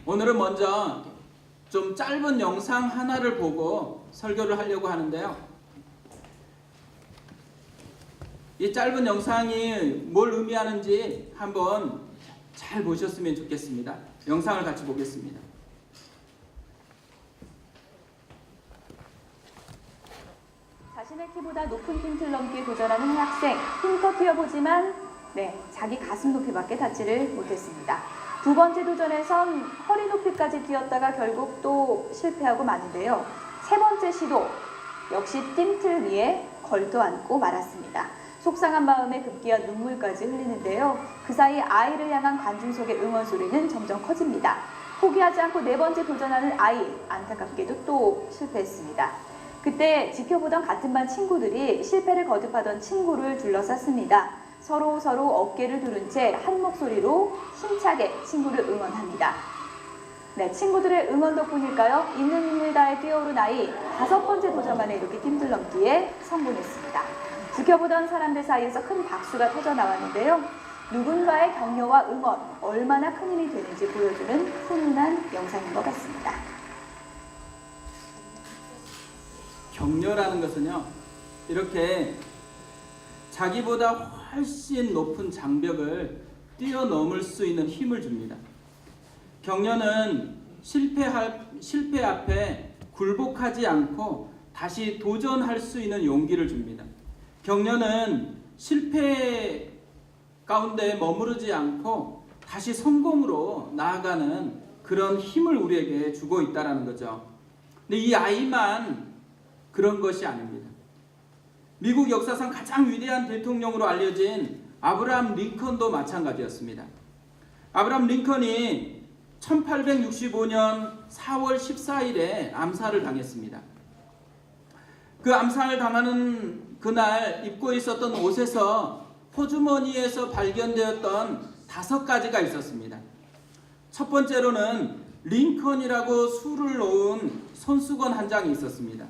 오늘은 먼저 좀 짧은 영상 하나를 보고 설교를 하려고 하는데요. 이 짧은 영상이 뭘 의미하는지 한번 잘 보셨으면 좋겠습니다. 영상을 같이 보겠습니다. 자신의 키보다 높은 틴트를 넘기에 도전하는 한 학생, 힘껏 뛰어보지만 자기 가슴 높이밖에 닿지를 못했습니다. 두 번째 도전에선 허리 높이까지 뛰었다가 결국 또 실패하고 마는데요. 세 번째 시도 역시 틴트 위에 걸도 않고 말았습니다. 속상한 마음에 급기야 눈물까지 흘리는데요. 그 사이 아이를 향한 관중 속의 응원 소리는 점점 커집니다. 포기하지 않고 네 번째 도전하는 아이, 안타깝게도 또 실패했습니다. 그때 지켜보던 같은 반 친구들이 실패를 거듭하던 친구를 둘러쌌습니다. 서로 어깨를 두른 채 한 목소리로 힘차게 친구를 응원합니다. 친구들의 응원 덕분일까요? 있는 힘을 다해 뛰어오른 아이, 다섯 번째 도전 만에 이렇게 틴트를 넘기에 성공했습니다. 지켜보던 사람들 사이에서 큰 박수가 터져 나왔는데요. 누군가의 격려와 응원, 얼마나 큰 힘이 되는지 보여주는 훈훈한 영상인 것 같습니다. 격려라는 것은요, 이렇게 자기보다 훨씬 높은 장벽을 뛰어넘을 수 있는 힘을 줍니다. 격려는 실패 앞에 굴복하지 않고 다시 도전할 수 있는 용기를 줍니다. 격려는 실패 가운데 머무르지 않고 다시 성공으로 나아가는 그런 힘을 우리에게 주고 있다는 거죠. 근데 이 아이만 그런 것이 아닙니다. 미국 역사상 가장 위대한 대통령으로 알려진 아브라함 링컨도 마찬가지였습니다. 아브라함 링컨이 1865년 4월 14일에 암살을 당했습니다. 그 암살을 당하는 그날 입고 있었던 옷에서 포주머니에서 발견되었던 5가지가 있었습니다. 첫 번째로는 링컨이라고 수를 놓은 손수건 한 장이 있었습니다.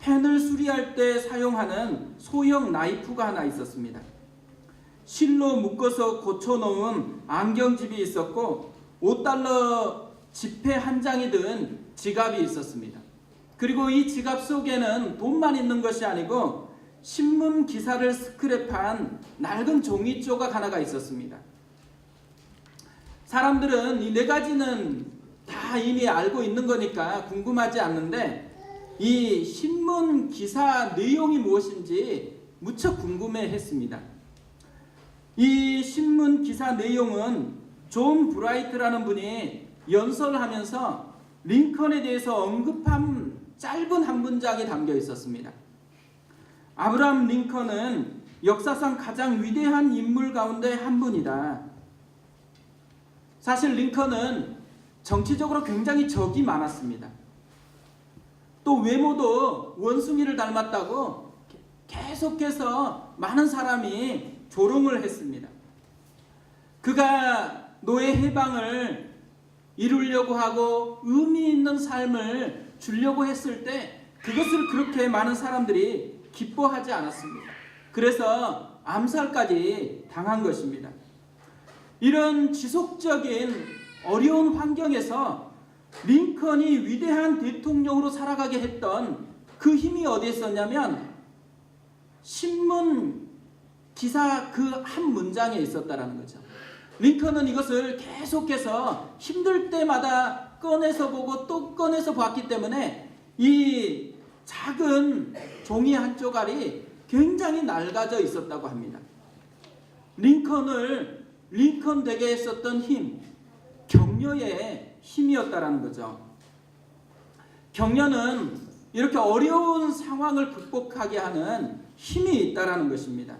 펜을 수리할 때 사용하는 소형 나이프가 하나 있었습니다. 실로 묶어서 고쳐놓은 안경집이 있었고 $5 지폐 한 장이 든 지갑이 있었습니다. 그리고 이 지갑 속에는 돈만 있는 것이 아니고 신문 기사를 스크랩한 낡은 종이 조각 하나가 있었습니다. 사람들은 이 4가지는 다 이미 알고 있는 거니까 궁금하지 않는데 이 신문 기사 내용이 무엇인지 무척 궁금해했습니다. 이 신문 기사 내용은 존 브라이트라는 분이 연설하면서 링컨에 대해서 언급한 짧은 한 문장이 담겨 있었습니다. 아브라함 링컨은 역사상 가장 위대한 인물 가운데 한 분이다. 사실 링컨은 정치적으로 굉장히 적이 많았습니다. 또 외모도 원숭이를 닮았다고 계속해서 많은 사람이 조롱을 했습니다. 그가 노예 해방을 이루려고 하고 의미 있는 삶을 주려고 했을 때 그것을 그렇게 많은 사람들이 기뻐하지 않았습니다. 그래서 암살까지 당한 것입니다. 이런 지속적인 어려운 환경에서 링컨이 위대한 대통령으로 살아가게 했던 그 힘이 어디에 있었냐면 신문 기사 그 한 문장에 있었다라는 거죠. 링컨은 이것을 계속해서 힘들 때마다 꺼내서 보고 또 꺼내서 봤기 때문에 이 작은 종이 한 조각이 굉장히 낡아져 있었다고 합니다. 링컨을 링컨 되게 했었던 힘, 격려의 힘이었다라는 거죠. 격려는 이렇게 어려운 상황을 극복하게 하는 힘이 있다라는 것입니다.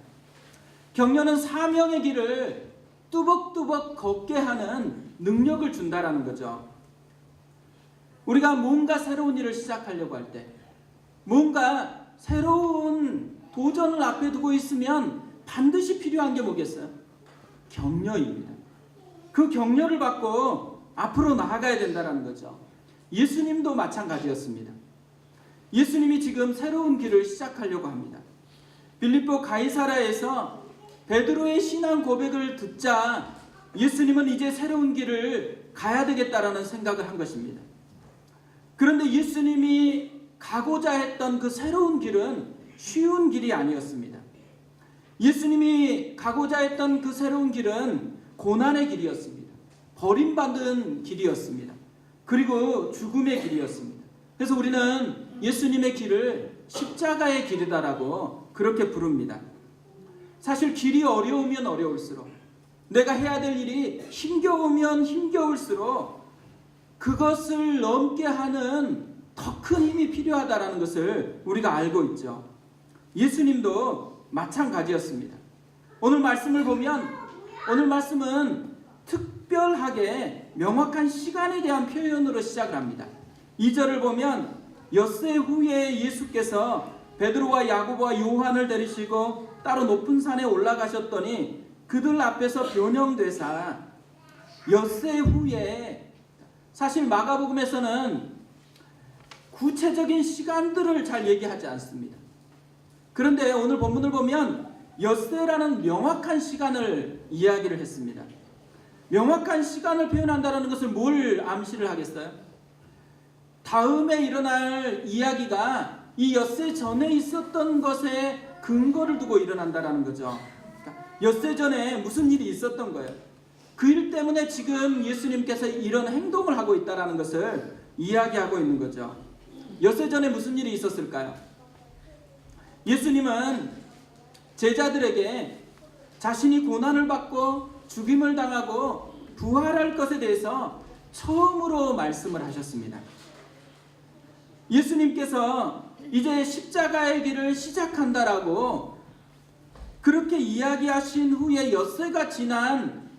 격려는 사명의 길을 뚜벅뚜벅 걷게 하는 능력을 준다라는 거죠. 우리가 뭔가 새로운 일을 시작하려고 할 때, 뭔가 새로운 도전을 앞에 두고 있으면 반드시 필요한 게 뭐겠어요? 격려입니다. 그 격려를 받고 앞으로 나아가야 된다는 거죠. 예수님도 마찬가지였습니다. 예수님이 지금 새로운 길을 시작하려고 합니다. 빌립보 가이사라에서 베드로의 신앙 고백을 듣자 예수님은 이제 새로운 길을 가야 되겠다라는 생각을 한 것입니다. 그런데 예수님이 가고자 했던 그 새로운 길은 쉬운 길이 아니었습니다. 예수님이 가고자 했던 그 새로운 길은 고난의 길이었습니다. 버림받은 길이었습니다. 그리고 죽음의 길이었습니다. 그래서 우리는 예수님의 길을 십자가의 길이다라고 그렇게 부릅니다. 사실 길이 어려우면 어려울수록, 내가 해야 될 일이 힘겨우면 힘겨울수록 그것을 넘게 하는 더 큰 힘이 필요하다라는 것을 우리가 알고 있죠. 예수님도 마찬가지였습니다. 오늘 말씀을 보면, 오늘 말씀은 특별하게 명확한 시간에 대한 표현으로 시작을 합니다. 2절을 보면 엿새 후에 예수께서 베드로와 야고보와 요한을 데리시고 따로 높은 산에 올라가셨더니 그들 앞에서 변형되사, 엿새 후에, 사실 마가복음에서는 구체적인 시간들을 잘 얘기하지 않습니다. 그런데 오늘 본문을 보면 엿새라는 명확한 시간을 이야기를 했습니다. 명확한 시간을 표현한다는 것을 뭘 암시를 하겠어요? 다음에 일어날 이야기가 이 엿새 전에 있었던 것에 근거를 두고 일어난다는 거죠. 그러니까 엿새 전에 무슨 일이 있었던 거예요. 그 일 때문에 지금 예수님께서 이런 행동을 하고 있다는 것을 이야기하고 있는 거죠. 엿새 전에 무슨 일이 있었을까요? 예수님은 제자들에게 자신이 고난을 받고 죽임을 당하고 부활할 것에 대해서 처음으로 말씀을 하셨습니다. 예수님께서 이제 십자가의 길을 시작한다라고 그렇게 이야기하신 후에 엿새가 지난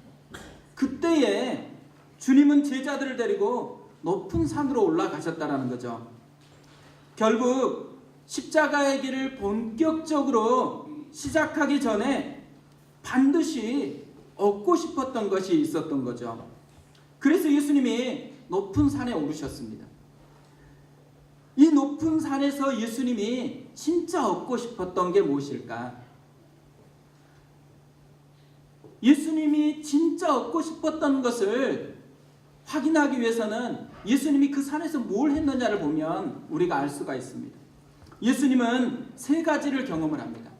그때에 주님은 제자들을 데리고 높은 산으로 올라가셨다라는 거죠. 결국 십자가의 길을 본격적으로 시작하기 전에 반드시 얻고 싶었던 것이 있었던 거죠. 그래서 예수님이 높은 산에 오르셨습니다. 이 높은 산에서 예수님이 진짜 얻고 싶었던 게 무엇일까? 예수님이 진짜 얻고 싶었던 것을 확인하기 위해서는 예수님이 그 산에서 뭘 했느냐를 보면 우리가 알 수가 있습니다. 예수님은 세 가지를 경험을 합니다.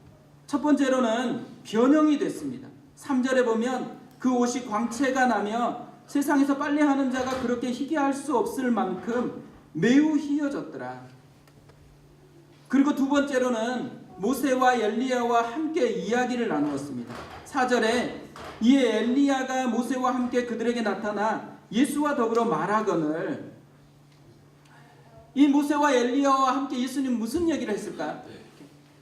첫 번째로는 변형이 됐습니다. 3절에 보면 그 옷이 광채가 나며 세상에서 빨래하는 자가 그렇게 희게 할 수 없을 만큼 매우 희어졌더라. 그리고 두 번째로는 모세와 엘리야와 함께 이야기를 나누었습니다. 4절에 이에 엘리야가 모세와 함께 그들에게 나타나 예수와 더불어 말하거늘, 이 모세와 엘리야와 함께 예수님 무슨 얘기를 했을까요?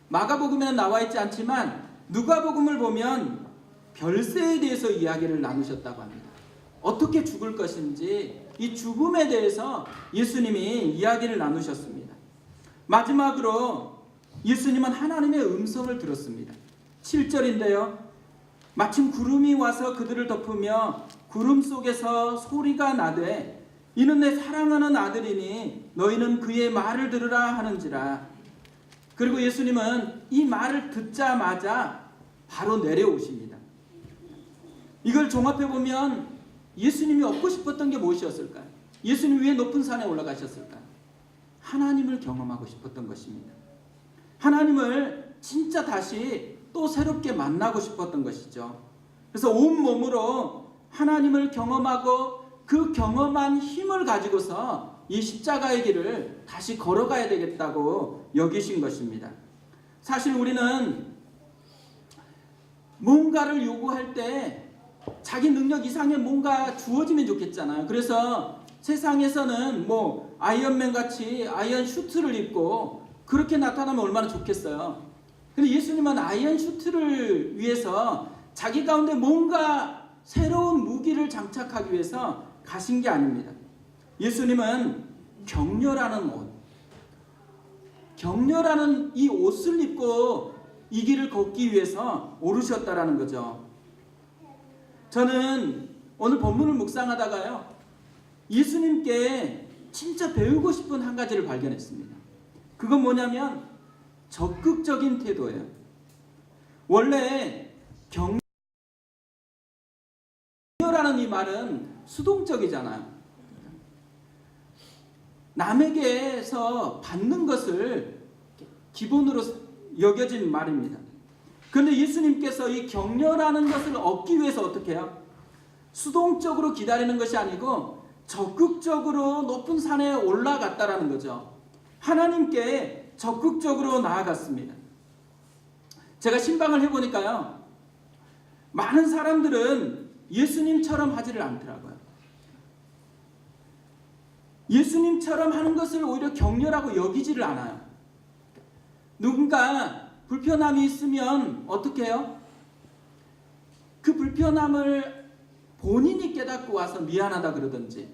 마가복음에는 나와 있지 않지만 누가복음을 보면 별세에 대해서 이야기를 나누셨다고 합니다. 어떻게 죽을 것인지 이 죽음에 대해서 예수님이 이야기를 나누셨습니다. 마지막으로 예수님은 하나님의 음성을 들었습니다. 7절인데요. 마침 구름이 와서 그들을 덮으며 구름 속에서 소리가 나되 이는 내 사랑하는 아들이니 너희는 그의 말을 들으라 하는지라. 그리고 예수님은 이 말을 듣자마자 바로 내려오십니다. 이걸 종합해 보면 예수님이 얻고 싶었던 게 무엇이었을까요? 예수님이 왜 높은 산에 올라가셨을까요? 하나님을 경험하고 싶었던 것입니다. 하나님을 진짜 다시 또 새롭게 만나고 싶었던 것이죠. 그래서 온 몸으로 하나님을 경험하고 그 경험한 힘을 가지고서 이 십자가의 길을 다시 걸어가야 되겠다고 여기신 것입니다. 사실 우리는 뭔가를 요구할 때 자기 능력 이상의 뭔가 주어지면 좋겠잖아요. 그래서 세상에서는 뭐 아이언맨 같이 아이언 슈트를 입고 그렇게 나타나면 얼마나 좋겠어요. 근데 예수님은 아이언 슈트를 위해서 자기 가운데 뭔가 새로운 무기를 장착하기 위해서 가신 게 아닙니다. 예수님은 격려라는 옷, 격려라는 이 옷을 입고 이 길을 걷기 위해서 오르셨다라는 거죠. 저는 오늘 본문을 묵상하다가요, 예수님께 진짜 배우고 싶은 한 가지를 발견했습니다. 그건 뭐냐면 적극적인 태도예요. 원래 격려라는 격려라는 이 말은 수동적이잖아요. 남에게서 받는 것을 기본으로 여겨진 말입니다. 그런데 예수님께서 이 격려라는 것을 얻기 위해서 어떻게 해요? 수동적으로 기다리는 것이 아니고 적극적으로 높은 산에 올라갔다라는 거죠. 하나님께 적극적으로 나아갔습니다. 제가 신방을 해보니까요, 많은 사람들은 예수님처럼 하지를 않더라고요. 예수님처럼 하는 것을 오히려 격려라고 여기지를 않아요. 누군가 불편함이 있으면 어떻게 해요? 그 불편함을 본인이 깨닫고 와서 미안하다 그러든지,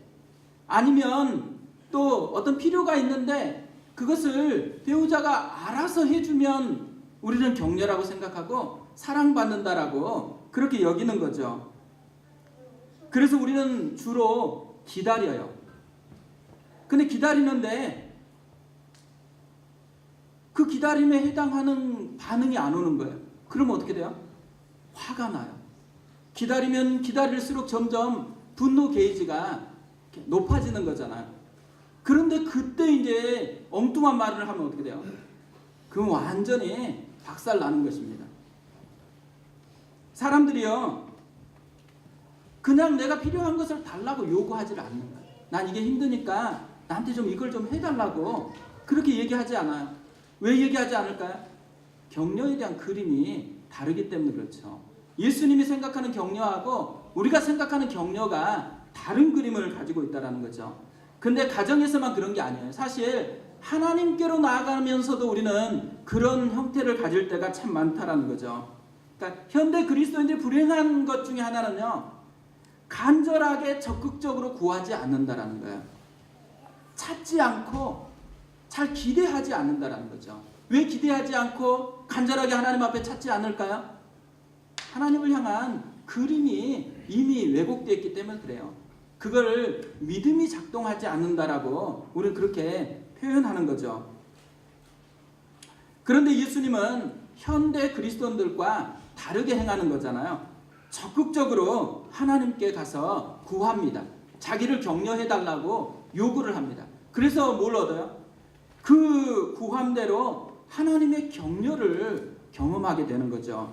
아니면 또 어떤 필요가 있는데 그것을 배우자가 알아서 해주면 우리는 격려라고 생각하고 사랑받는다라고 그렇게 여기는 거죠. 그래서 우리는 주로 기다려요. 근데 기다리는데 그 기다림에 해당하는 반응이 안 오는 거예요. 그러면 어떻게 돼요? 화가 나요. 기다리면 기다릴수록 점점 분노 게이지가 높아지는 거잖아요. 그런데 그때 이제 엉뚱한 말을 하면 어떻게 돼요? 그럼 완전히 박살 나는 것입니다. 사람들이요, 그냥 내가 필요한 것을 달라고 요구하지를 않는 거예요. 난 이게 힘드니까 나한테 좀 이걸 좀 해달라고 그렇게 얘기하지 않아요. 왜 얘기하지 않을까요? 격려에 대한 그림이 다르기 때문에 그렇죠. 예수님이 생각하는 격려하고 우리가 생각하는 격려가 다른 그림을 가지고 있다는 거죠. 근데 가정에서만 그런 게 아니에요. 사실 하나님께로 나아가면서도 우리는 그런 형태를 가질 때가 참 많다라는 거죠. 그러니까 현대 그리스도인들이 불행한 것 중에 하나는요, 간절하게 적극적으로 구하지 않는다라는 거예요. 찾지 않고 잘 기대하지 않는다라는 거죠. 왜 기대하지 않고 간절하게 하나님 앞에 찾지 않을까요? 하나님을 향한 그림이 이미 왜곡되어 있기 때문에 그래요. 그걸 믿음이 작동하지 않는다라고 우리는 그렇게 표현하는 거죠. 그런데 예수님은 현대 그리스도인들과 다르게 행하는 거잖아요. 적극적으로 하나님께 가서 구합니다. 자기를 격려해달라고 요구를 합니다. 그래서 뭘 얻어요? 그 구함대로 하나님의 격려를 경험하게 되는 거죠.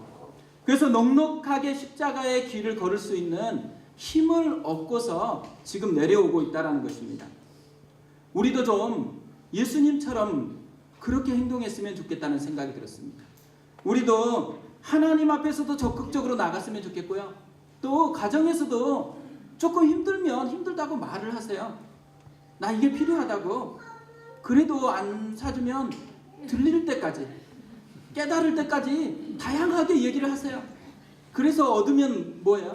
그래서 넉넉하게 십자가의 길을 걸을 수 있는 힘을 얻고서 지금 내려오고 있다는 것입니다. 우리도 좀 예수님처럼 그렇게 행동했으면 좋겠다는 생각이 들었습니다. 우리도 하나님 앞에서도 적극적으로 나갔으면 좋겠고요. 또 가정에서도 조금 힘들면 힘들다고 말을 하세요. 나 이게 필요하다고. 그래도 안 사주면 들릴 때까지, 깨달을 때까지 다양하게 얘기를 하세요. 그래서 얻으면 뭐예요?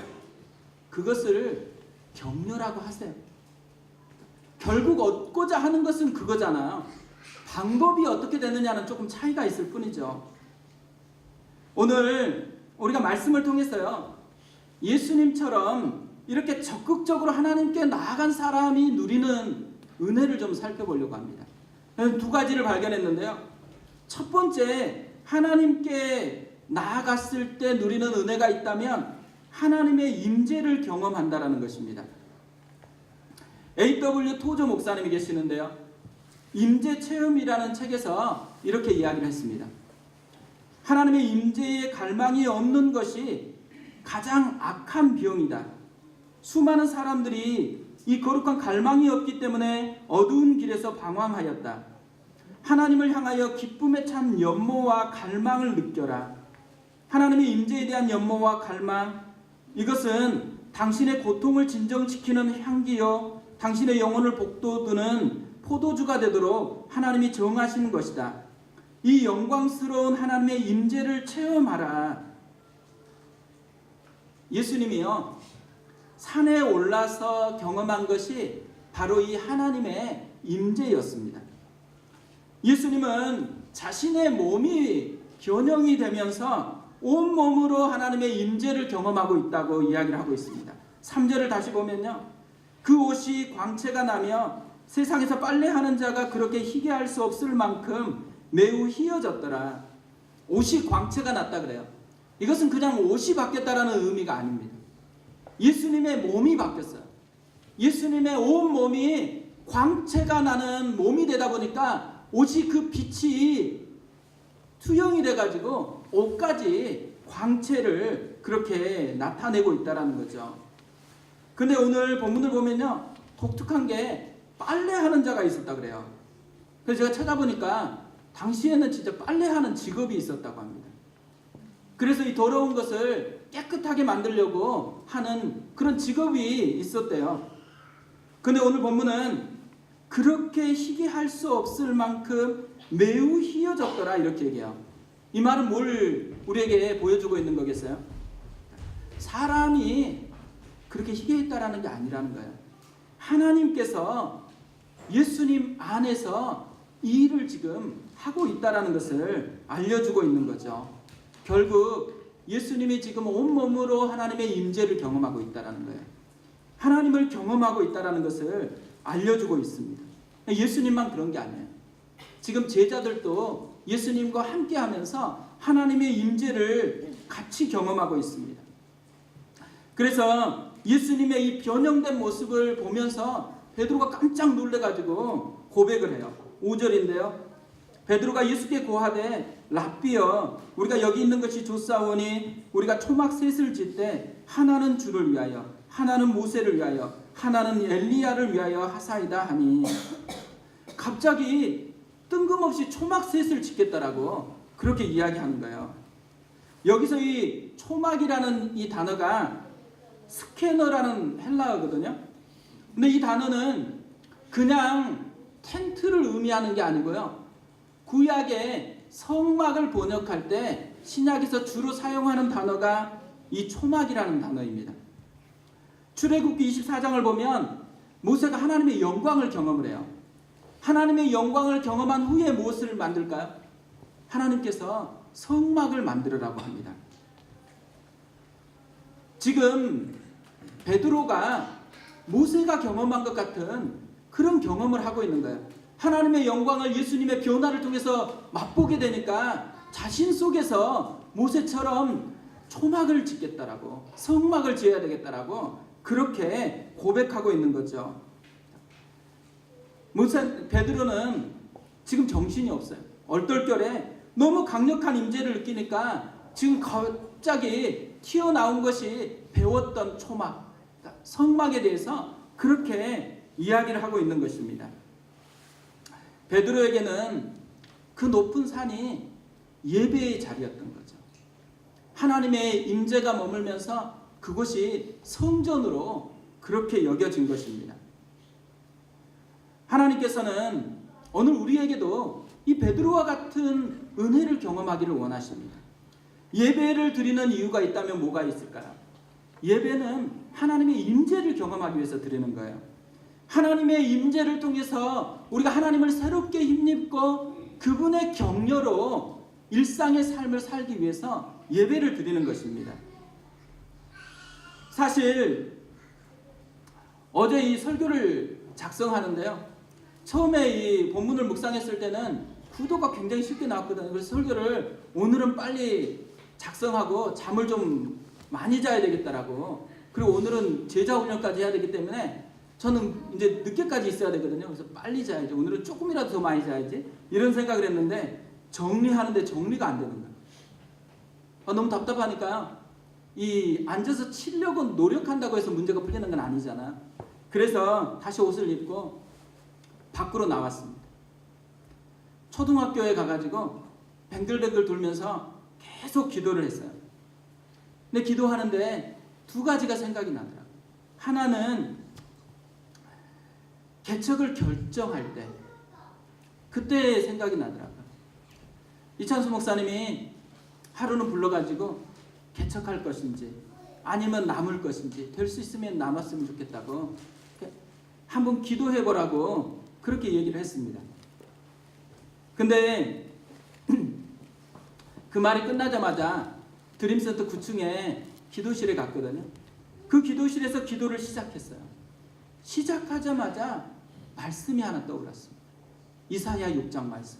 그것을 격려라고 하세요. 결국 얻고자 하는 것은 그거잖아요. 방법이 어떻게 되느냐는 조금 차이가 있을 뿐이죠. 오늘 우리가 말씀을 통해서요, 예수님처럼 이렇게 적극적으로 하나님께 나아간 사람이 누리는 은혜를 좀 살펴보려고 합니다. 두 가지를 발견했는데요. 첫 번째, 하나님께 나아갔을 때 누리는 은혜가 있다면 하나님의 임재를 경험한다라는 것입니다. A.W. 토저 목사님이 계시는데요, 임재 체험이라는 책에서 이렇게 이야기를 했습니다. 하나님의 임재에 갈망이 없는 것이 가장 악한 병이다. 수많은 사람들이 이 거룩한 갈망이 없기 때문에 어두운 길에서 방황하였다. 하나님을 향하여 기쁨에 찬 연모와 갈망을 느껴라. 하나님의 임재에 대한 연모와 갈망, 이것은 당신의 고통을 진정시키는 향기요, 당신의 영혼을 복돋우는 포도주가 되도록 하나님이 정하신 것이다. 이 영광스러운 하나님의 임재를 체험하라. 예수님이요, 산에 올라서 경험한 것이 바로 이 하나님의 임재였습니다. 예수님은 자신의 몸이 변형이 되면서 온몸으로 하나님의 임재를 경험하고 있다고 이야기를 하고 있습니다. 3절을 다시 보면요, 그 옷이 광채가 나며 세상에서 빨래하는 자가 그렇게 희게 할 수 없을 만큼 매우 희어졌더라. 옷이 광채가 났다 그래요. 이것은 그냥 옷이 바뀌었다라는 의미가 아닙니다. 예수님의 몸이 바뀌었어요. 예수님의 온 몸이 광채가 나는 몸이 되다 보니까 옷이 그 빛이 투영이 돼가지고 옷까지 광채를 그렇게 나타내고 있다는 거죠. 근데 오늘 본문을 보면요, 독특한 게 빨래하는 자가 있었다 그래요. 그래서 제가 찾아보니까 당시에는 진짜 빨래하는 직업이 있었다고 합니다. 그래서 이 더러운 것을 깨끗하게 만들려고 하는 그런 직업이 있었대요. 근데 오늘 본문은 그렇게 희귀할 수 없을 만큼 매우 희어졌더라 이렇게 얘기해요. 이 말은 뭘 우리에게 보여주고 있는 거겠어요? 사람이 그렇게 희귀했다라는 게 아니라는 거예요. 하나님께서 예수님 안에서 이 일을 지금 하고 있다라는 것을 알려주고 있는 거죠. 결국 예수님이 지금 온몸으로 하나님의 임재를 경험하고 있다라는 거예요. 하나님을 경험하고 있다라는 것을 알려주고 있습니다. 예수님만 그런 게 아니에요. 지금 제자들도 예수님과 함께하면서 하나님의 임재를 같이 경험하고 있습니다. 그래서 예수님의 이 변형된 모습을 보면서 베드로가 깜짝 놀래가지고 고백을 해요. 5절인데요. 베드로가 예수께 고하되 랍비여, 우리가 여기 있는 것이 좋사오니 우리가 초막 셋을 짓되 하나는 주를 위하여, 하나는 모세를 위하여, 하나는 엘리야를 위하여 하사이다 하니, 갑자기 뜬금없이 초막 셋을 짓겠다라고 그렇게 이야기하는 거예요. 여기서 이 초막이라는 이 단어가 스캐너라는 헬라어거든요. 근데 이 단어는 그냥 텐트를 의미하는 게 아니고요, 구약의 성막을 번역할 때 신약에서 주로 사용하는 단어가 이 초막이라는 단어입니다. 출애굽기 24장을 보면 모세가 하나님의 영광을 경험을 해요. 하나님의 영광을 경험한 후에 무엇을 만들까요? 하나님께서 성막을 만들으라고 합니다. 지금 베드로가 모세가 경험한 것 같은 그런 경험을 하고 있는 거예요. 하나님의 영광을 예수님의 변화를 통해서 맛보게 되니까 자신 속에서 모세처럼 초막을 짓겠다라고, 성막을 지어야 되겠다라고 그렇게 고백하고 있는 거죠. 베드로는 지금 정신이 없어요. 얼떨결에 너무 강력한 임재를 느끼니까 지금 갑자기 튀어나온 것이 배웠던 초막, 성막에 대해서 그렇게 이야기를 하고 있는 것입니다. 베드로에게는 그 높은 산이 예배의 자리였던 거죠. 하나님의 임재가 머물면서 그곳이 성전으로 그렇게 여겨진 것입니다. 하나님께서는 오늘 우리에게도 이 베드로와 같은 은혜를 경험하기를 원하십니다. 예배를 드리는 이유가 있다면 뭐가 있을까요? 예배는 하나님의 임재를 경험하기 위해서 드리는 거예요. 하나님의 임재를 통해서 우리가 하나님을 새롭게 힘입고 그분의 격려로 일상의 삶을 살기 위해서 예배를 드리는 것입니다. 사실 어제 이 설교를 작성하는데요, 처음에 이 본문을 묵상했을 때는 구도가 굉장히 쉽게 나왔거든요. 그래서 설교를 오늘은 빨리 작성하고 잠을 좀 많이 자야 되겠다라고, 그리고 오늘은 제자 훈련까지 해야 되기 때문에 저는 이제 늦게까지 있어야 되거든요. 그래서 빨리 자야지, 오늘은 조금이라도 더 많이 자야지, 이런 생각을 했는데 정리하는데 정리가 안 되는 거예요. 너무 답답하니까요, 이 앉아서 치려고 노력한다고 해서 문제가 풀리는 건 아니잖아. 그래서 다시 옷을 입고 밖으로 나왔습니다. 초등학교에 가가지고 뱅글뱅글 돌면서 계속 기도를 했어요. 근데 기도하는데 두 가지가 생각이 나더라고요. 하나는 개척을 결정할 때, 그때 생각이 나더라고요. 이찬수 목사님이 하루는 불러가지고 개척할 것인지 아니면 남을 것인지, 될 수 있으면 남았으면 좋겠다고 한번 기도해보라고 그렇게 얘기를 했습니다. 근데 그 말이 끝나자마자 드림센터 9층에 기도실에 갔거든요. 그 기도실에서 기도를 시작했어요. 시작하자마자 말씀이 하나 떠올랐습니다. 이사야 6장 말씀.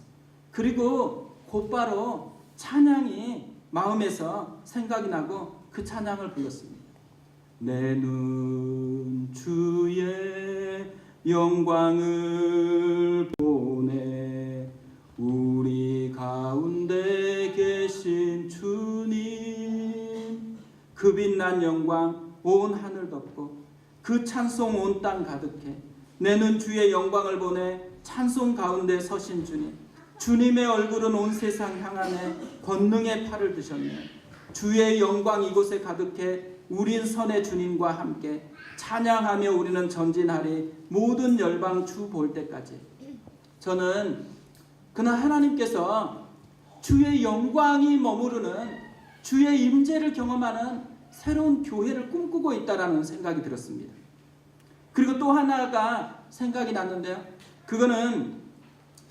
그리고 곧바로 찬양이 마음에서 생각이 나고 그 찬양을 불렀습니다. 내 눈 주의 영광을 보네. 우리 가운데 계신 주님, 그 빛난 영광 온 하늘 덮고 그 찬송 온 땅 가득해. 내 눈 주의 영광을 보내. 찬송 가운데 서신 주님, 주님의 얼굴은 온 세상 향하네. 권능의 팔을 드셨네. 주의 영광 이곳에 가득해. 우린 선의 주님과 함께 찬양하며 우리는 전진하리. 모든 열방 주 볼 때까지. 저는 그날 하나님께서 주의 영광이 머무르는, 주의 임재를 경험하는 새로운 교회를 꿈꾸고 있다라는 생각이 들었습니다. 그리고 또 하나가 생각이 났는데요, 그거는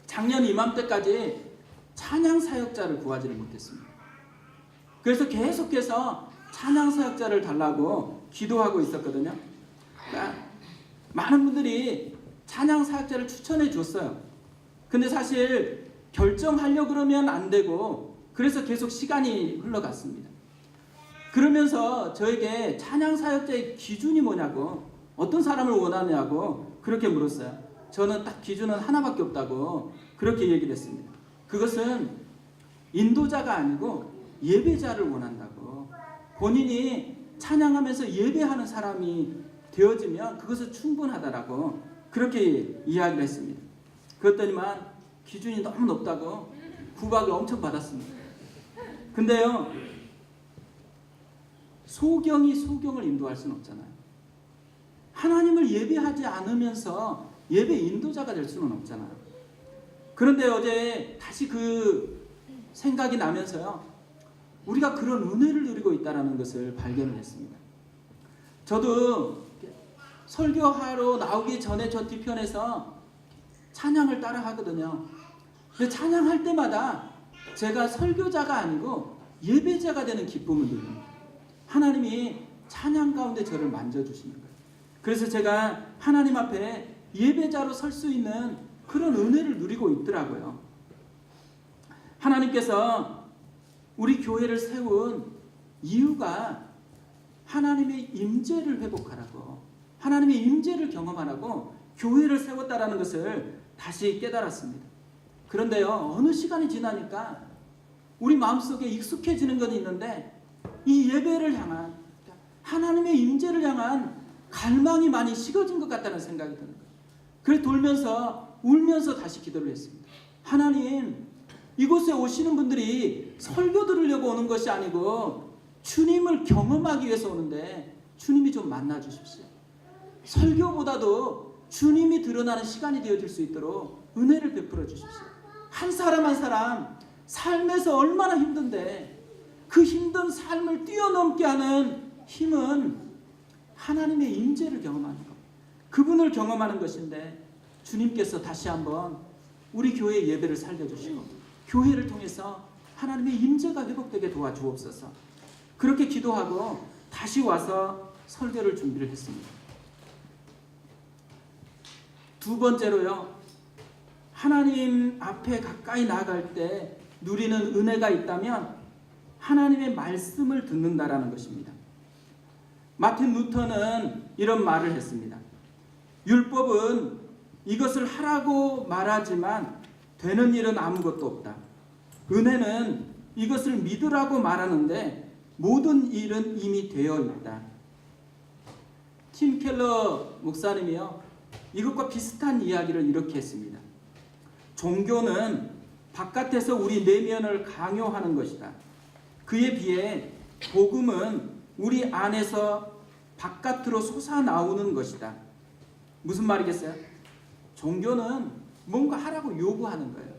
작년 이맘때까지 찬양 사역자를 구하지를 못했습니다. 그래서 계속해서 찬양 사역자를 달라고 기도하고 있었거든요. 그러니까 많은 분들이 찬양 사역자를 추천해 줬어요. 근데 사실 결정하려고 그러면 안 되고, 그래서 계속 시간이 흘러갔습니다. 그러면서 저에게 찬양 사역자의 기준이 뭐냐고, 어떤 사람을 원하냐고 그렇게 물었어요. 저는 딱 기준은 하나밖에 없다고 그렇게 얘기를 했습니다. 그것은 인도자가 아니고 예배자를 원한다고. 본인이 찬양하면서 예배하는 사람이 되어지면 그것은 충분하다라고 그렇게 이야기를 했습니다. 그랬더니만 기준이 너무 높다고 구박을 엄청 받았습니다. 근데요, 소경이 소경을 인도할 수는 없잖아요. 하나님을 예배하지 않으면서 예배 인도자가 될 수는 없잖아요. 그런데 어제 다시 그 생각이 나면서요, 우리가 그런 은혜를 누리고 있다는 것을 발견을 했습니다. 저도 설교하러 나오기 전에 저 뒤편에서 찬양을 따라 하거든요. 근데 찬양할 때마다 제가 설교자가 아니고 예배자가 되는 기쁨을 누립니다. 하나님이 찬양 가운데 저를 만져주시는 거예요. 그래서 제가 하나님 앞에 예배자로 설 수 있는 그런 은혜를 누리고 있더라고요. 하나님께서 우리 교회를 세운 이유가 하나님의 임재를 회복하라고, 하나님의 임재를 경험하라고 교회를 세웠다라는 것을 다시 깨달았습니다. 그런데요, 어느 시간이 지나니까 우리 마음속에 익숙해지는 건 있는데, 이 예배를 향한, 하나님의 임재를 향한 갈망이 많이 식어진 것 같다는 생각이 드는 거예요. 그래서 돌면서 울면서 다시 기도를 했습니다. 하나님, 이곳에 오시는 분들이 설교 들으려고 오는 것이 아니고 주님을 경험하기 위해서 오는데 주님이 좀 만나 주십시오. 설교보다도 주님이 드러나는 시간이 되어질 수 있도록 은혜를 베풀어 주십시오. 한 사람 한 사람 삶에서 얼마나 힘든데 그 힘든 삶을 뛰어넘게 하는 힘은 하나님의 임재를 경험하는 것, 그분을 경험하는 것인데, 주님께서 다시 한번 우리 교회의 예배를 살려주시고 교회를 통해서 하나님의 임재가 회복되게 도와주옵소서. 그렇게 기도하고 다시 와서 설교를 준비를 했습니다. 두 번째로요, 하나님 앞에 가까이 나아갈 때 누리는 은혜가 있다면 하나님의 말씀을 듣는다라는 것입니다. 마틴 루터는 이런 말을 했습니다. 율법은 이것을 하라고 말하지만 되는 일은 아무것도 없다. 은혜는 이것을 믿으라고 말하는데 모든 일은 이미 되어 있다. 팀 켈러 목사님이요, 이것과 비슷한 이야기를 이렇게 했습니다. 종교는 바깥에서 우리 내면을 강요하는 것이다. 그에 비해 복음은 우리 안에서 바깥으로 솟아나오는 것이다. 무슨 말이겠어요? 종교는 뭔가 하라고 요구하는 거예요.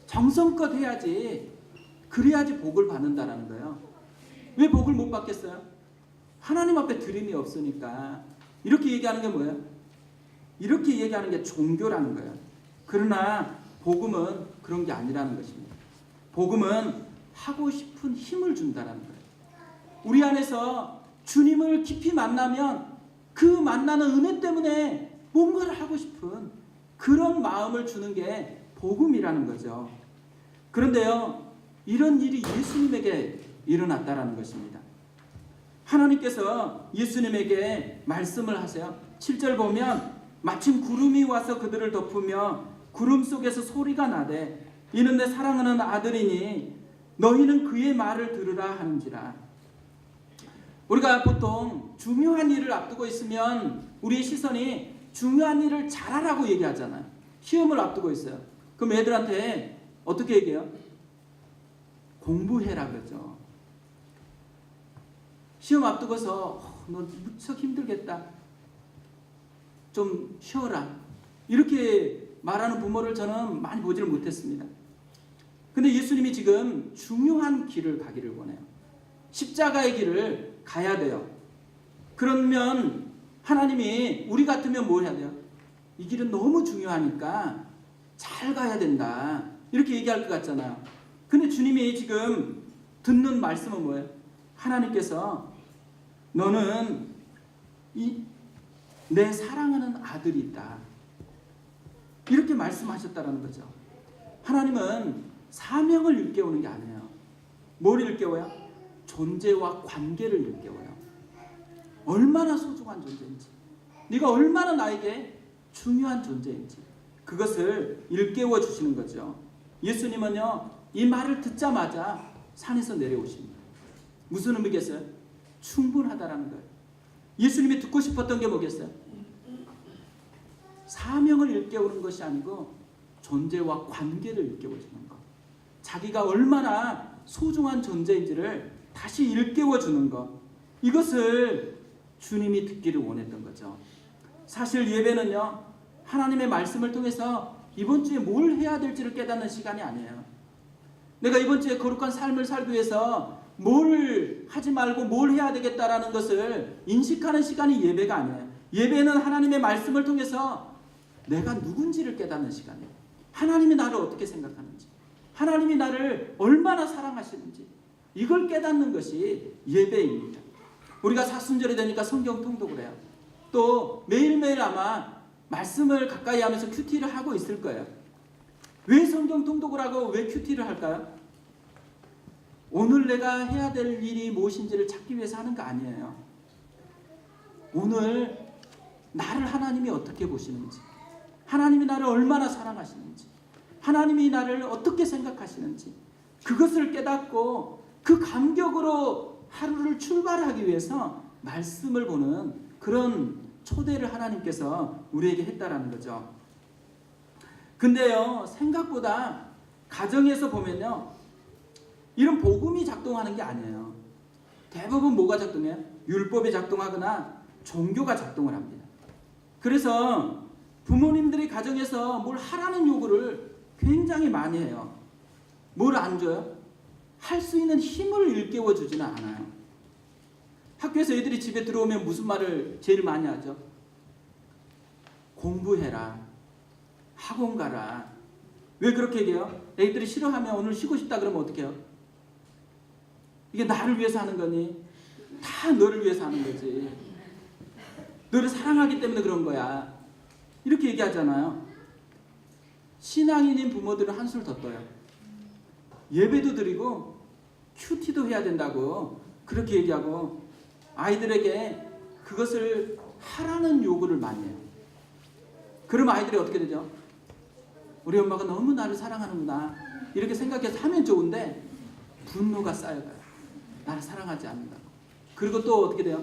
정성껏 해야지, 그래야지 복을 받는다라는 거예요. 왜 복을 못 받겠어요? 하나님 앞에 드림이 없으니까. 이렇게 얘기하는 게 뭐예요? 이렇게 얘기하는 게 종교라는 거예요. 그러나 복음은 그런 게 아니라는 것입니다. 복음은 하고 싶은 힘을 준다는 거예요. 우리 안에서 주님을 깊이 만나면 그 만나는 은혜 때문에 뭔가를 하고 싶은 그런 마음을 주는 게 복음이라는 거죠. 그런데요, 이런 일이 예수님에게 일어났다라는 것입니다. 하나님께서 예수님에게 말씀을 하세요. 7절 보면 마침 구름이 와서 그들을 덮으며 구름 속에서 소리가 나되 이는 내 사랑하는 아들이니 너희는 그의 말을 들으라 하는지라. 우리가 보통 중요한 일을 앞두고 있으면 우리의 시선이 중요한 일을 잘하라고 얘기하잖아요. 시험을 앞두고 있어요. 그럼 애들한테 어떻게 얘기해요? 공부해라 그러죠. 시험 앞두고서 너 무척 힘들겠다. 좀 쉬어라. 이렇게 말하는 부모를 저는 많이 보지를 못했습니다. 근데 예수님이 지금 중요한 길을 가기를 원해요. 십자가의 길을 가야 돼요. 그러면 하나님이 우리 같으면 뭘 해야 돼요? 이 길은 너무 중요하니까 잘 가야 된다. 이렇게 얘기할 것 같잖아요. 근데 주님이 지금 듣는 말씀은 뭐예요? 하나님께서 너는 내 사랑하는 아들이 있다. 이렇게 말씀하셨다는 거죠. 하나님은 사명을 일깨우는 게 아니에요. 뭘 일깨워요? 존재와 관계를 일깨워요. 얼마나 소중한 존재인지, 네가 얼마나 나에게 중요한 존재인지 그것을 일깨워 주시는 거죠. 예수님은요, 이 말을 듣자마자 산에서 내려오십니다. 무슨 의미겠어요? 충분하다라는 거예요. 예수님이 듣고 싶었던 게 뭐겠어요? 사명을 일깨우는 것이 아니고 존재와 관계를 일깨워주는 것. 자기가 얼마나 소중한 존재인지를 다시 일깨워주는 것. 이것을 주님이 듣기를 원했던 거죠. 사실 예배는요, 하나님의 말씀을 통해서 이번 주에 뭘 해야 될지를 깨닫는 시간이 아니에요. 내가 이번 주에 거룩한 삶을 살기 위해서 뭘 하지 말고 뭘 해야 되겠다라는 것을 인식하는 시간이 예배가 아니에요. 예배는 하나님의 말씀을 통해서 내가 누군지를 깨닫는 시간이에요. 하나님이 나를 어떻게 생각하는지, 하나님이 나를 얼마나 사랑하시는지 이걸 깨닫는 것이 예배입니다. 우리가 사순절이 되니까 성경 통독을 해요. 또 매일매일 아마 말씀을 가까이 하면서 큐티를 하고 있을 거예요. 왜 성경 통독을 하고 왜 큐티를 할까요? 오늘 내가 해야 될 일이 무엇인지를 찾기 위해서 하는 거 아니에요. 오늘 나를 하나님이 어떻게 보시는지, 하나님이 나를 얼마나 사랑하시는지, 하나님이 나를 어떻게 생각하시는지 그것을 깨닫고 그 감격으로 하루를 출발하기 위해서 말씀을 보는 그런 초대를 하나님께서 우리에게 했다라는 거죠. 근데요, 생각보다 가정에서 보면요, 이런 복음이 작동하는 게 아니에요. 대부분 뭐가 작동해요? 율법이 작동하거나 종교가 작동을 합니다. 그래서 부모님들이 가정에서 뭘 하라는 요구를 굉장히 많이 해요. 뭘 안 줘요? 할 수 있는 힘을 일깨워 주지는 않아요. 학교에서 애들이 집에 들어오면 무슨 말을 제일 많이 하죠? 공부해라. 학원 가라. 왜 그렇게 얘기해요? 애들이 싫어하면 오늘 쉬고 싶다 그러면 어떻게 해요? 이게 나를 위해서 하는 거니? 다 너를 위해서 하는 거지. 너를 사랑하기 때문에 그런 거야. 이렇게 얘기하잖아요. 신앙인인 부모들은 한술 더 떠요. 예배도 드리고 큐티도 해야 된다고 그렇게 얘기하고 아이들에게 그것을 하라는 요구를 많이 해요. 그럼 아이들이 어떻게 되죠? 우리 엄마가 너무 나를 사랑하는구나 이렇게 생각해서 하면 좋은데 분노가 쌓여가요. 나를 사랑하지 않는다고. 그리고 또 어떻게 돼요?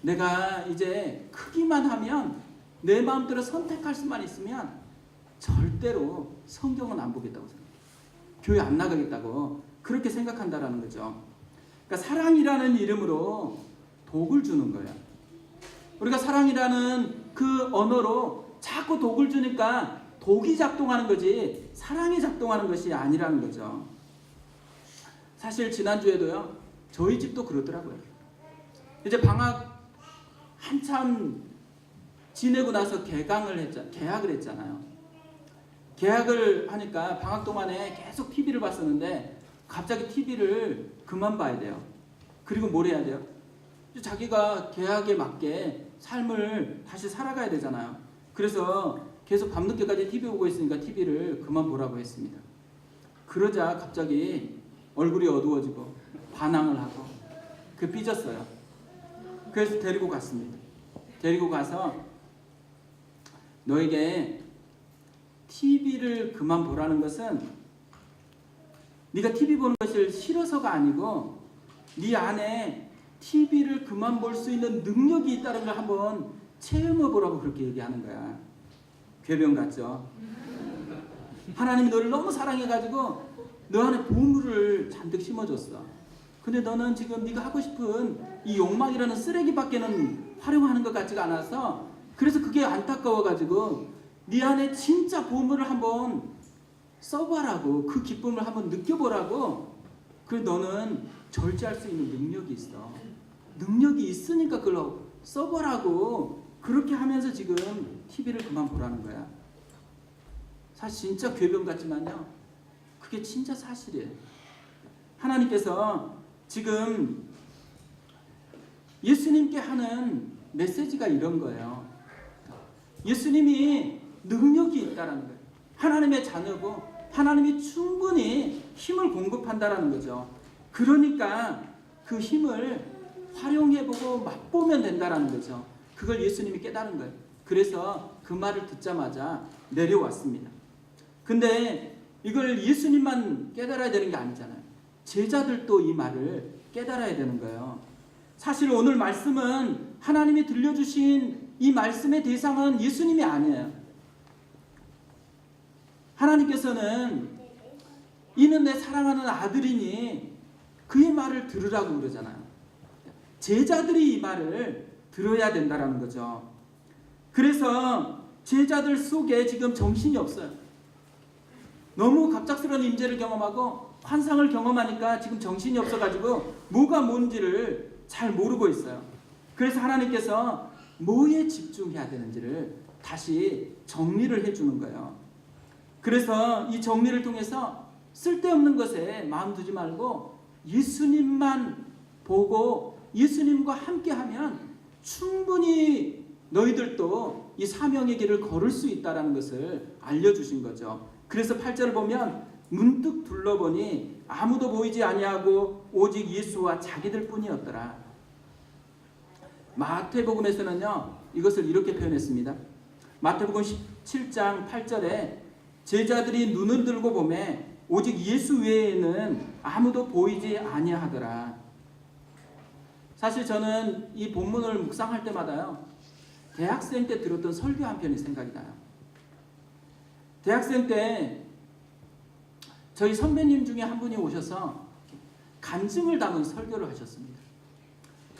내가 이제 크기만 하면 내 마음대로 선택할 수만 있으면 절대로 성경은 안 보겠다고 생각해요. 교회 안 나가겠다고 그렇게 생각한다라는 거죠. 그러니까 사랑이라는 이름으로 독을 주는 거예요. 우리가 사랑이라는 그 언어로 자꾸 독을 주니까 독이 작동하는 거지 사랑이 작동하는 것이 아니라는 거죠. 사실 지난주에도요, 저희 집도 그러더라고요. 이제 방학 한참 지내고 나서 개학을 했잖아요. 개학을 하니까 방학 동안에 계속 TV를 봤었는데 갑자기 TV를 그만 봐야 돼요. 그리고 뭘 해야 돼요? 자기가 개학에 맞게 삶을 다시 살아가야 되잖아요. 그래서 계속 밤늦게까지 TV 보고 있으니까 TV를 그만 보라고 했습니다. 그러자 갑자기 얼굴이 어두워지고 반항을 하고 그 삐졌어요. 그래서 데리고 갔습니다. 데리고 가서 너에게 TV를 그만 보라는 것은 네가 TV 보는 것이 싫어서가 아니고 네 안에 TV를 그만 볼 수 있는 능력이 있다는 걸 한번 체험해 보라고 그렇게 얘기하는 거야. 괴변 같죠? 하나님이 너를 너무 사랑해가지고 너 안에 보물을 잔뜩 심어줬어. 근데 너는 지금 네가 하고 싶은 이 욕망이라는 쓰레기밖에는 활용하는 것 같지가 않아서 그래서 그게 안타까워가지고 네 안에 진짜 보물을 한번 써보라고 그 기쁨을 한번 느껴보라고. 그래 너는 절제할 수 있는 능력이 있어. 능력이 있으니까 그걸 써보라고 그렇게 하면서 지금 TV를 그만 보라는 거야. 사실 진짜 괴변 같지만요. 그게 진짜 사실이에요. 하나님께서 지금 예수님께 하는 메시지가 이런 거예요. 예수님이 능력이 있다는 거예요. 하나님의 자녀고 하나님이 충분히 힘을 공급한다라는 거죠. 그러니까 그 힘을 활용해보고 맛보면 된다라는 거죠. 그걸 예수님이 깨달은 거예요. 그래서 그 말을 듣자마자 내려왔습니다. 근데 이걸 예수님만 깨달아야 되는 게 아니잖아요. 제자들도 이 말을 깨달아야 되는 거예요. 사실 오늘 말씀은 하나님이 들려주신 이 말씀의 대상은 예수님이 아니에요. 하나님께서는 이는 내 사랑하는 아들이니 그의 말을 들으라고 그러잖아요. 제자들이 이 말을 들어야 된다라는 거죠. 그래서 제자들 속에 지금 정신이 없어요. 너무 갑작스러운 임재를 경험하고 환상을 경험하니까 지금 정신이 없어가지고 뭐가 뭔지를 잘 모르고 있어요. 그래서 하나님께서 뭐에 집중해야 되는지를 다시 정리를 해주는 거예요. 그래서 이 정리를 통해서 쓸데없는 것에 마음 두지 말고 예수님만 보고 예수님과 함께하면 충분히 너희들도 이 사명의 길을 걸을 수 있다는 것을 알려주신 거죠. 그래서 8절을 보면 문득 둘러보니 아무도 보이지 아니하고 오직 예수와 자기들 뿐이었더라. 마태복음에서는요 이것을 이렇게 표현했습니다. 마태복음 17장 8절에 제자들이 눈을 들고 보매 오직 예수 외에는 아무도 보이지 아니하더라. 사실 저는 이 본문을 묵상할 때마다요 대학생 때 들었던 설교 한 편이 생각이 나요. 대학생 때 저희 선배님 중에 한 분이 오셔서 간증을 담은 설교를 하셨습니다.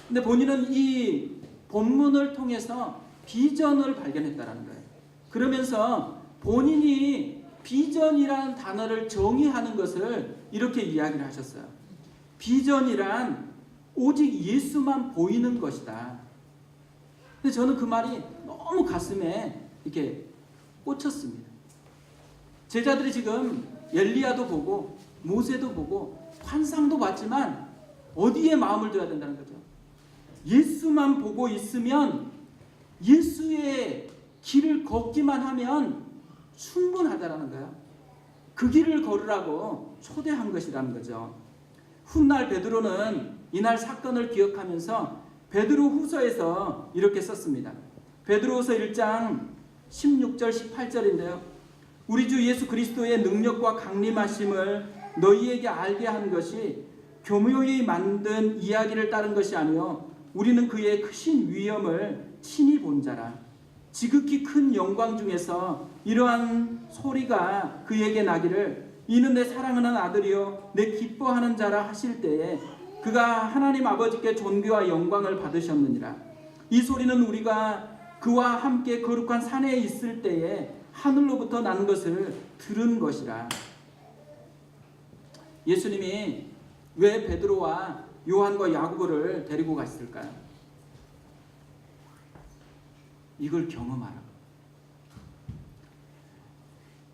근데 본인은 이 본문을 통해서 비전을 발견했다는 거예요. 그러면서 본인이 비전이라는 단어를 정의하는 것을 이렇게 이야기를 하셨어요. 비전이란 오직 예수만 보이는 것이다. 근데 저는 그 말이 너무 가슴에 이렇게 꽂혔습니다. 제자들이 지금 엘리야도 보고 모세도 보고 환상도 봤지만 어디에 마음을 둬야 된다는 거죠. 예수만 보고 있으면 예수의 길을 걷기만 하면 충분하다라는 거예요. 그 길을 걸으라고 초대한 것이라는 거죠. 훗날 베드로는 이날 사건을 기억하면서 베드로 후서에서 이렇게 썼습니다. 베드로후서 1장 16절 18절인데요. 우리 주 예수 그리스도의 능력과 강림하심을 너희에게 알게 한 것이 교묘히 만든 이야기를 따른 것이 아니요 우리는 그의 크신 위엄을 친히 본 자라. 지극히 큰 영광 중에서 이러한 소리가 그에게 나기를 이는 내 사랑하는 아들이요 내 기뻐하는 자라 하실 때에 그가 하나님 아버지께 존귀와 영광을 받으셨느니라. 이 소리는 우리가 그와 함께 거룩한 산에 있을 때에 하늘로부터 난 것을 들은 것이라. 예수님이 왜 베드로와 요한과 야고보를 데리고 갔을까요? 이걸 경험하라고.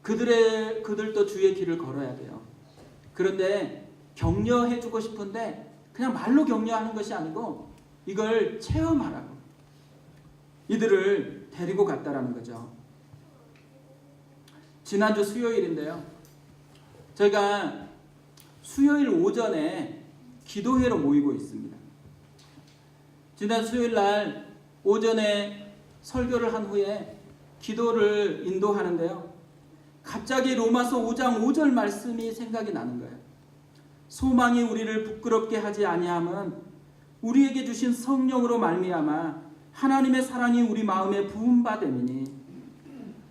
그들도 주의 길을 걸어야 돼요. 그런데 격려해주고 싶은데 그냥 말로 격려하는 것이 아니고 이걸 체험하라고 이들을 데리고 갔다라는 거죠. 지난주 수요일인데요. 저희가 수요일 오전에 기도회로 모이고 있습니다. 지난 수요일 날 오전에 설교를 한 후에 기도를 인도하는데요. 갑자기 로마서 5장 5절 말씀이 생각이 나는 거예요. 소망이 우리를 부끄럽게 하지 아니함은 우리에게 주신 성령으로 말미암아 하나님의 사랑이 우리 마음에 부은 바 됨이니.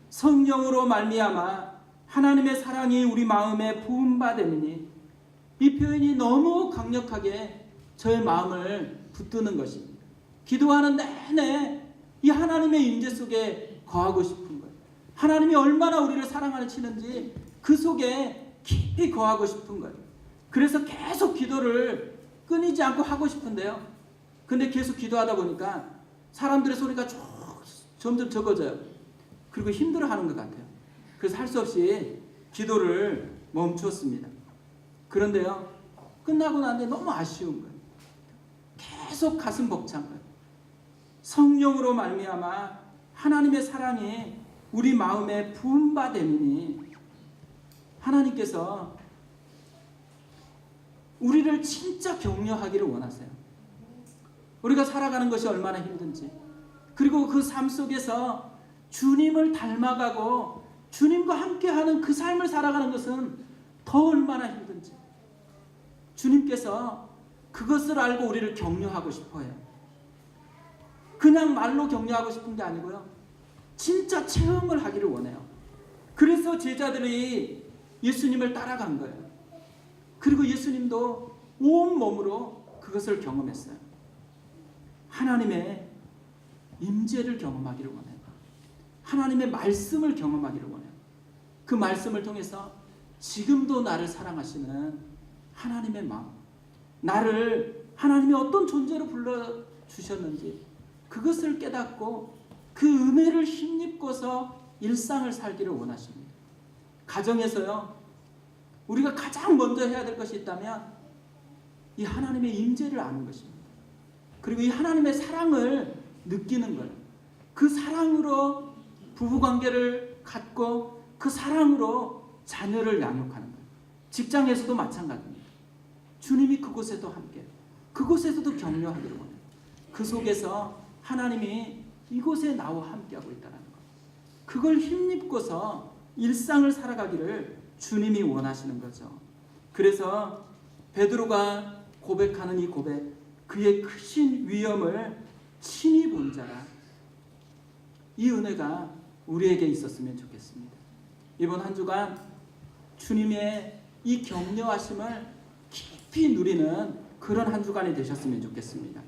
성령으로 말미암아 하나님의 사랑이 우리 마음에 부은 바 됨이니. 이 표현이 너무 강력하게 저의 마음을 붙드는 것입니다. 기도하는 내내 이 하나님의 임재 속에 거하고 싶은 거예요. 하나님이 얼마나 우리를 사랑하시는지 그 속에 깊이 거하고 싶은 거예요. 그래서 계속 기도를 끊이지 않고 하고 싶은데요. 근데 계속 기도하다 보니까 사람들의 소리가 점점 적어져요. 그리고 힘들어하는 것 같아요. 그래서 할 수 없이 기도를 멈추었습니다. 그런데요, 끝나고 나는데 너무 아쉬운 거예요. 계속 가슴 벅찬 거예요. 성령으로 말미암아 하나님의 사랑이 우리 마음에 부은 바 됨이니. 하나님께서 우리를 진짜 격려하기를 원하세요. 우리가 살아가는 것이 얼마나 힘든지, 그리고 그 삶 속에서 주님을 닮아가고 주님과 함께하는 그 삶을 살아가는 것은 더 얼마나 힘든지 주님께서 그것을 알고 우리를 격려하고 싶어요. 그냥 말로 격려하고 싶은 게 아니고요, 진짜 체험을 하기를 원해요. 그래서 제자들이 예수님을 따라간 거예요. 그리고 예수님도 온 몸으로 그것을 경험했어요. 하나님의 임재를 경험하기를 원해요. 하나님의 말씀을 경험하기를 원해요. 그 말씀을 통해서 지금도 나를 사랑하시는 하나님의 마음, 나를 하나님이 어떤 존재로 불러주셨는지 그것을 깨닫고 그 은혜를 힘입고서 일상을 살기를 원하십니다. 가정에서요, 우리가 가장 먼저 해야 될 것이 있다면 이 하나님의 임재를 아는 것입니다. 그리고 이 하나님의 사랑을 느끼는 거예요. 그 사랑으로 부부관계를 갖고 그 사랑으로 자녀를 양육하는 거예요. 직장에서도 마찬가지입니다. 주님이 그곳에도 함께, 그곳에서도 격려하기를 원해요. 그 속에서 하나님이 이곳에 나와 함께하고 있다는 것, 그걸 힘입고서 일상을 살아가기를 주님이 원하시는 거죠. 그래서 베드로가 고백하는 이 고백, 그의 크신 위엄을 친히 본 자라, 이 은혜가 우리에게 있었으면 좋겠습니다. 이번 한 주간 주님의 이 격려하심을 깊이 누리는 그런 한 주간이 되셨으면 좋겠습니다.